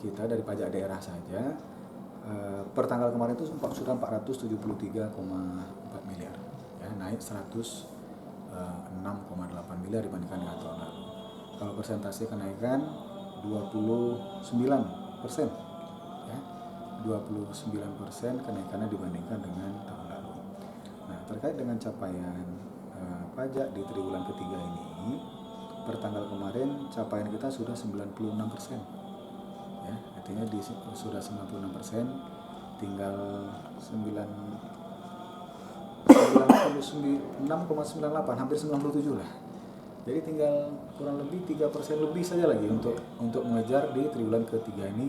kita dari pajak daerah saja per tanggal kemarin itu sudah 473,4 miliar, ya, naik 106,8 miliar dibandingkan dengan tahun lalu. Kalau persentase kenaikan 29%, ya, 29% kenaikannya dibandingkan dengan tahun lalu. Nah, terkait dengan capaian pajak di triwulan ketiga ini, per tanggal kemarin capaian kita sudah 96%, ya, artinya sudah 96%, tinggal 96,98, hampir 97 lah. Jadi tinggal kurang lebih 3% lebih saja lagi untuk mengejar di triwulan ketiga ini,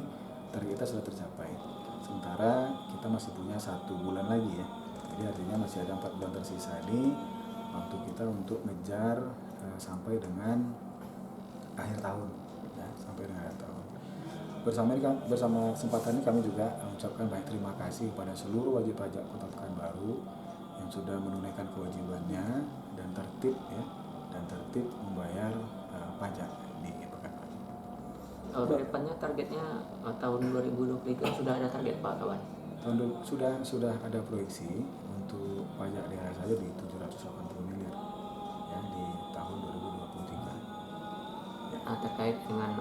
target kita sudah tercapai. Sementara kita masih punya 1 bulan lagi, ya. Jadi artinya masih ada 4 bulan tersisa ini waktu kita untuk ngejar sampai dengan akhir tahun, ya, sampai dengan akhir tahun. Bersama kesempatan ini kami juga mengucapkan banyak terima kasih kepada seluruh wajib pajak Kota Pekanbaru yang sudah menunaikan kewajibannya dan tertib membayar pajak di Pekanbaru. Depannya targetnya tahun 2023 sudah ada target Pak kawan? Sudah ada proyeksi untuk pajak daerah saja di 780 miliar, ya, di tahun 2023. Ya. Terkait dengan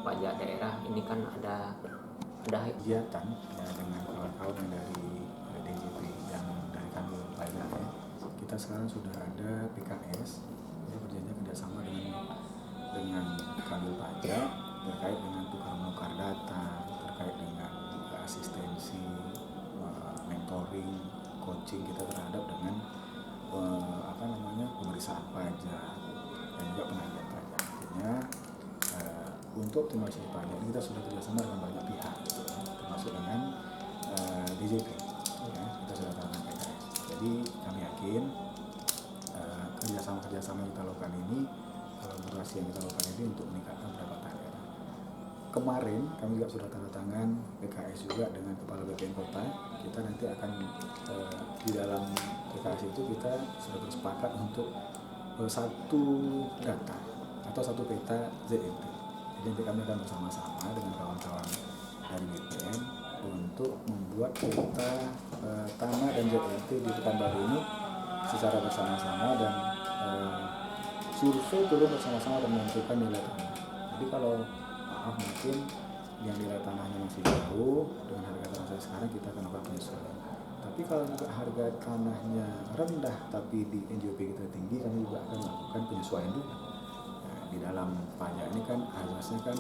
pajak daerah ini kan ada kegiatan, ya, dengan kawan-kawan yang dari DJP yang dari Kanwil Pajak, ya. Kita sekarang sudah ada PKS, ya, berjanji kerjasama dengan Kanwil Pajak terkait dengan tukar menukar data, terkait dengan asistensi, mentoring, coaching kita terhadap dengan pemeriksaan pajak dan juga penagihan pajak. Artinya untuk optimalisasi pajak ini kita sudah kerjasama dengan banyak pihak, termasuk dengan DJP, ya, kita sudah dengan PKS. Jadi kami yakin kerjasama yang kita lakukan ini, kolaborasi yang kita lakukan ini untuk meningkatkan pendapatan daerah. Kemarin kami juga sudah tanda tangan PKS juga dengan Kepala BPN Kota. Kita nanti akan di dalam PKS itu kita sudah bersepakat untuk satu data atau satu peta ZMT. Jadi nanti kami akan bersama-sama dengan kawan-kawan dari BPN untuk membuat peta tanah dan ZMT di Pekanbaru ini secara bersama-sama dan survei turun bersama-sama dan menentukan nilai tanah. Jadi kalau mungkin yang nilai tanahnya masih jauh dengan harga tanah saya sekarang, kita akan lakukan penyesuaian. Tapi kalau juga harga tanahnya rendah tapi di NJOP kita tinggi, kami juga akan melakukan penyesuaian juga. Nah, di dalam pajak ini kan asasnya kan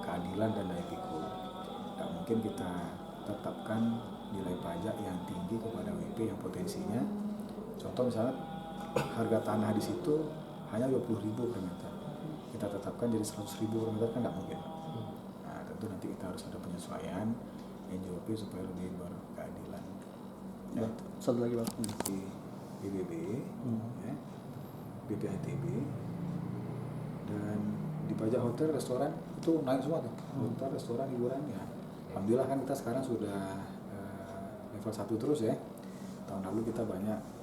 keadilan dan daya pikul. Tidak mungkin kita tetapkan nilai pajak yang tinggi kepada WP yang potensinya, contoh misalnya harga tanah di situ hanya 20.000 per meter, kita tetapkan jadi 100.000 per meter, kan tidak mungkin. Nah, tentu nanti kita harus ada penyesuaian NJOP supaya lebih berkeadilan. Ya, satu lagi Pak, di BBB, ya, BPHTB, dan di pajak hotel, restoran itu naik semua tuh. Hotel, restoran, hiburan, ya. Alhamdulillah kan kita sekarang sudah level 1 terus, ya. Tahun lalu kita banyak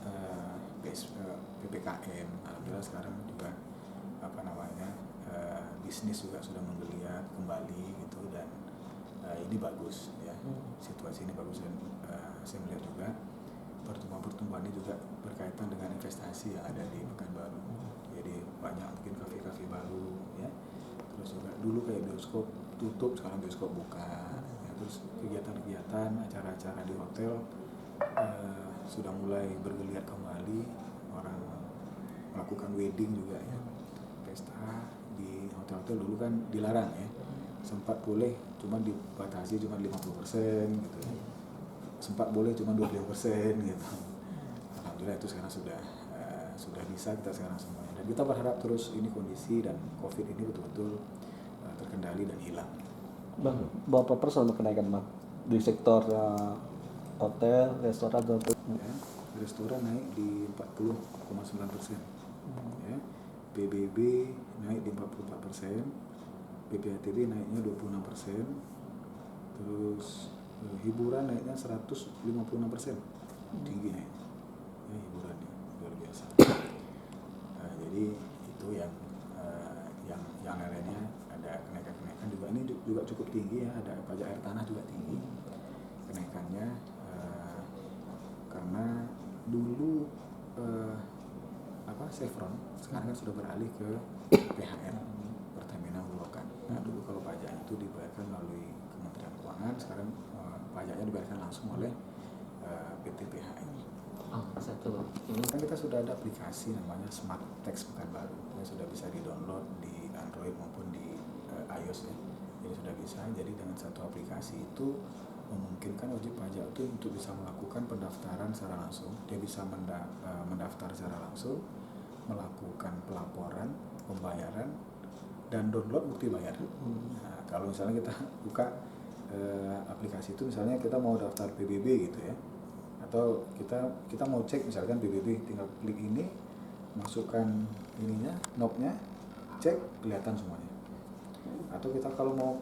PPKM. Alhamdulillah sekarang juga bisnis juga sudah menggeliat kembali gitu, dan ini bagus, ya. Situasi ini bagus, dan saya melihat juga pertumbuhan ini juga berkaitan dengan investasi yang ada di Pekanbaru. Jadi banyak mungkin kafe-kafe baru, ya. Terus juga dulu kayak bioskop tutup, sekarang bioskop buka, ya. Terus kegiatan-kegiatan, acara-acara di hotel sudah mulai bergeliat kembali. Orang melakukan wedding juga, ya. Pesta di hotel-hotel dulu kan dilarang, ya. Sempat boleh cuma dibatasi cuma 50% gitu, ya. Sempat boleh cuma 25% gitu. Alhamdulillah itu sekarang sudah bisa kita sekarang semuanya. Dan kita berharap terus ini kondisi dan COVID ini betul-betul terkendali dan hilang. Bang, berapa persen untuk kenaikan Bang di sektor hotel, restoran, ya, restoran naik di 40,9%, ya. PBB naik di 44%, BPHTB naiknya 26%, terus hiburan naiknya 156%, tinggi naik, ya, hiburannya luar biasa. Jadi itu yang lainnya ada kenaikan juga ini juga cukup tinggi ya, ada pajak air tanah juga tinggi kenaikannya, karena dulu Chevron sekarang kan sudah beralih ke PHN, Pertamina Hulu-Rokan. Nah dulu kalau pajak itu dibayarkan melalui Kementerian Keuangan, sekarang pajaknya dibayarkan langsung oleh PT PHN. Satu ini Kan kita sudah ada aplikasi namanya Smart Tax Pekanbaru, yang sudah bisa di-download di Android maupun di iOS ya. Jadi sudah bisa. Jadi dengan satu aplikasi itu memungkinkan wajib pajak itu untuk bisa melakukan pendaftaran secara langsung. Dia bisa mendaftar secara langsung, melakukan pelaporan, pembayaran, dan download bukti bayar. Nah, kalau misalnya kita buka aplikasi itu, misalnya kita mau daftar PBB gitu ya, atau kita mau cek misalkan PBB, tinggal klik ini, masukkan ininya, knobnya, cek, kelihatan semuanya. Atau kita kalau mau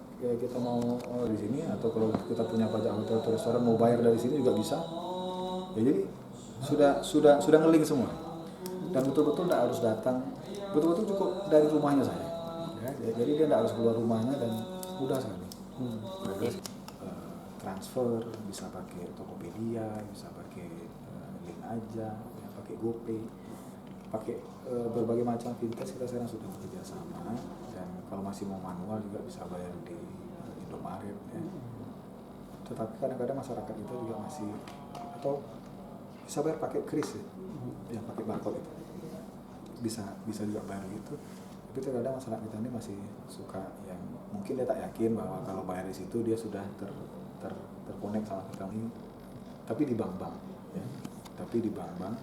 di sini, atau kalau kita punya pajak hotel atau restoran mau bayar dari sini juga bisa. Ya, jadi sudah ngeling semua. Dan betul-betul tidak harus datang, betul-betul cukup dari rumahnya saja. Ya, jadi dia tidak harus keluar rumahnya dan mudah sekali. Transfer bisa pakai Tokopedia, bisa pakai link aja, ya, pakai GoPay, pakai berbagai macam fintech kita sekarang sudah bekerja sama. Dan kalau masih mau manual juga bisa bayar di Indomaret ya. Tetapi kadang-kadang masyarakat kita juga masih, atau bisa bayar pakai kris ya, yang pakai barcode itu bisa juga bayar gitu. Tapi terkadang masyarakat kita ini masih suka yang mungkin dia tak yakin bahwa kalau bayar di situ dia sudah terkonek sama kita ini, tapi di bank-bank ya. Tapi di bank-bank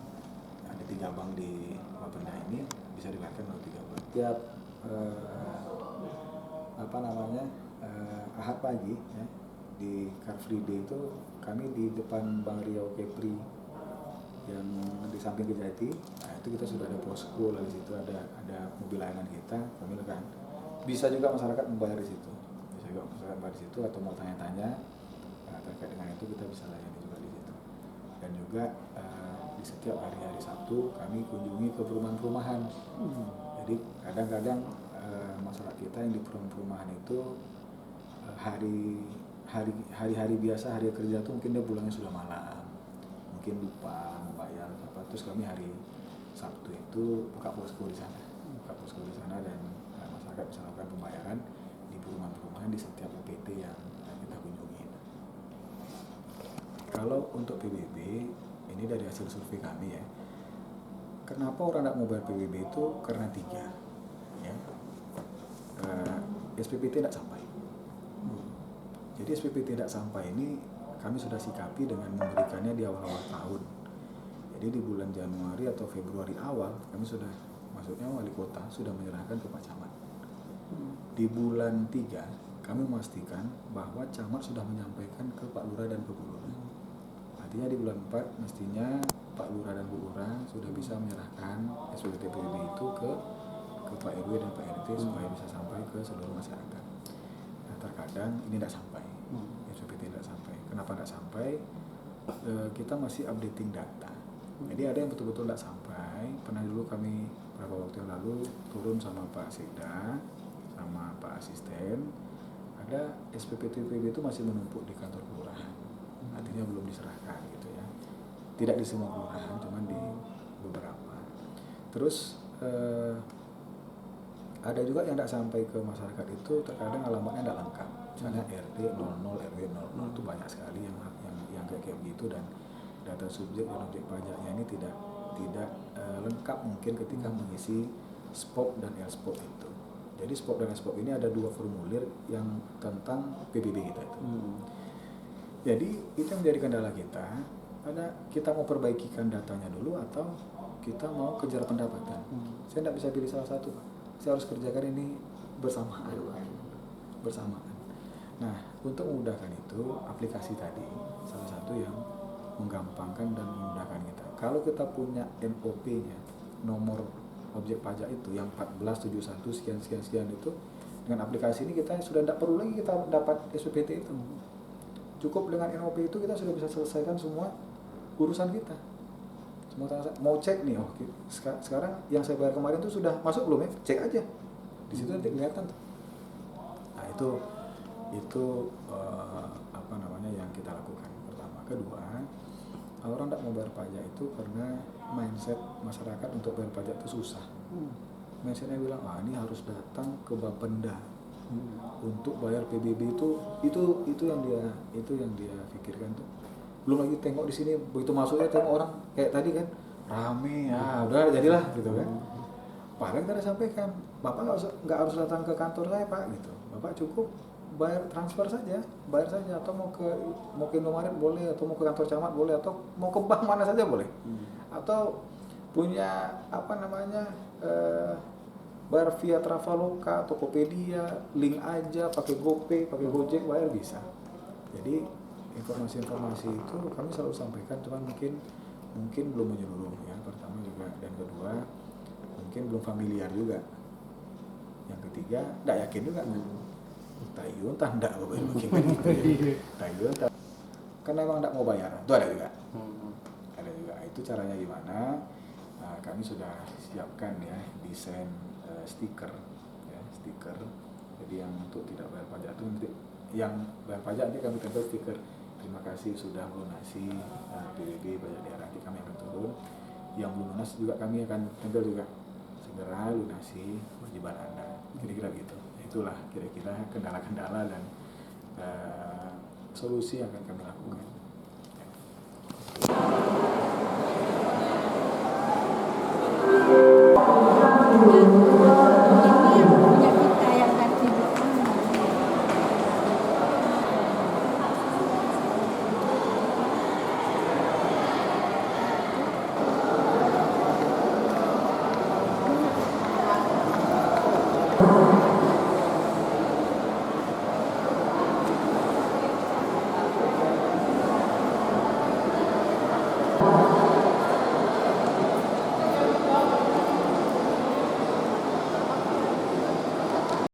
ada 3 bank di Bapenda ini bisa dibayarkan melalui 3 bank. Tiap Ahad pagi ya, di Car Free Day itu kami di depan Bank Riau Kepri yang di samping Kejati, nah itu kita sudah ada posko, lalu di situ ada mobil layanan kita, kami lakukan. Bisa juga masyarakat membayar di situ, atau mau tanya-tanya terkait dengan itu, kita bisa layani juga di situ. Dan juga di setiap hari-hari Sabtu kami kunjungi ke perumahan-perumahan. Jadi kadang-kadang masyarakat kita yang di perumahan itu hari-hari biasa, hari kerja tuh mungkin dia pulangnya sudah malam, mungkin lupa membayar apa, terus kami hari Sabtu itu buka posko di sana, dan masyarakat bisa melakukan pembayaran di perumahan-perumahan di setiap UPT yang kita kunjungi. Kalau untuk PBB ini dari hasil survei kami ya, kenapa orang tidak mau bayar PBB itu karena 3 ya. SPP tidak sampai. Jadi SPP tidak sampai ini kami sudah sikapi dengan memberikannya di awal-awal tahun. Jadi di bulan Januari atau Februari awal kami sudah, maksudnya wali kota sudah menyerahkan ke Pak Camat. Di bulan 3 kami memastikan bahwa Camat sudah menyampaikan ke Pak Lurah dan ke Bu Lurah. Artinya di bulan 4 mestinya Pak Lurah dan Bu Lurah sudah bisa menyerahkan SPP PBB itu ke Pak RW dan Pak RT supaya bisa sampai ke seluruh masyarakat. Nah, terkadang ini tidak sampai, SPP tidak sampai. Kenapa tidak sampai? Kita masih updating data. Jadi ada yang betul-betul tidak sampai. Pernah dulu kami beberapa waktu yang lalu turun sama Pak Sekda, sama Pak Asisten, ada SPP PBB itu masih menumpuk di kantor kelurahan. Artinya belum diserahkan gitu ya. Tidak di semua kelurahan, cuma di beberapa. Terus ada juga yang tidak sampai ke masyarakat itu, terkadang alamatnya tidak lengkap. Misalnya RT 00, RW 00 itu banyak sekali yang kayak begitu, dan data subjek dan objek pajaknya ini tidak lengkap mungkin ketika mengisi SPOP dan LSPOP itu. Jadi SPOP dan LSPOP ini ada 2 formulir yang tentang PBB kita itu. Jadi itu yang menjadi kendala kita. Kita mau perbaikikan datanya dulu atau kita mau kejar pendapatan. Saya tidak bisa pilih salah satu, Pak. Saya harus kerjakan ini bersamaan. Nah, untuk memudahkan itu, aplikasi tadi salah satu yang menggampangkan dan memudahkan kita. Kalau kita punya NOP-nya, nomor objek pajak itu yang 1471 sekian itu, dengan aplikasi ini kita sudah tidak perlu lagi kita dapat SPPT itu. Cukup dengan NOP itu kita sudah bisa selesaikan semua urusan kita. Mau cek nih, sekarang yang saya bayar kemarin itu sudah masuk belum ya? Cek aja. Di situ nanti kelihatan tuh. Nah, itu Itu apa namanya yang kita lakukan pertama. Kedua, orang tidak mau bayar pajak itu karena mindset masyarakat untuk bayar pajak itu susah. Mindsetnya bilang, ini harus datang ke Bapenda untuk bayar PBB. Itu yang dia pikirkan tuh. Belum lagi tengok di sini begitu masuknya tengok orang kayak tadi kan rame, udah jadilah gitu kan. Padahal kita sampaikan, Bapak nggak harus datang ke kantor saya Pak gitu. Bapak cukup bayar transfer saja, bayar saja, atau mau ke Indomaret boleh, atau mau ke kantor camat boleh, atau mau ke bank mana saja boleh, atau punya apa namanya bayar via Traveloka, Tokopedia, link aja, pakai GoPay, pakai Gojek bayar bisa. Jadi informasi-informasi itu kami selalu sampaikan, cuman mungkin belum menyeluruh ya, pertama juga, dan kedua mungkin belum familiar juga. Yang ketiga, tidak yakin juga. Tayun tanda begini gitu ya. Tayun karena emang tidak mau bayar. Itu ada juga. Ada juga. Itu caranya gimana? Kami sudah siapkan ya desain stiker, ya stiker. Jadi yang untuk tidak bayar pajak itu nanti, yang bayar pajak nanti kami tempel stiker. Terima kasih sudah melunasi PBB pajak daerah. Nanti kami akan turun. Yang belum lunas juga kami akan tempel juga. Segera lunasi kewajiban Anda. Kira-kira gitu. Itulah kira-kira kendala-kendala dan solusi yang akan kami lakukan. Ya.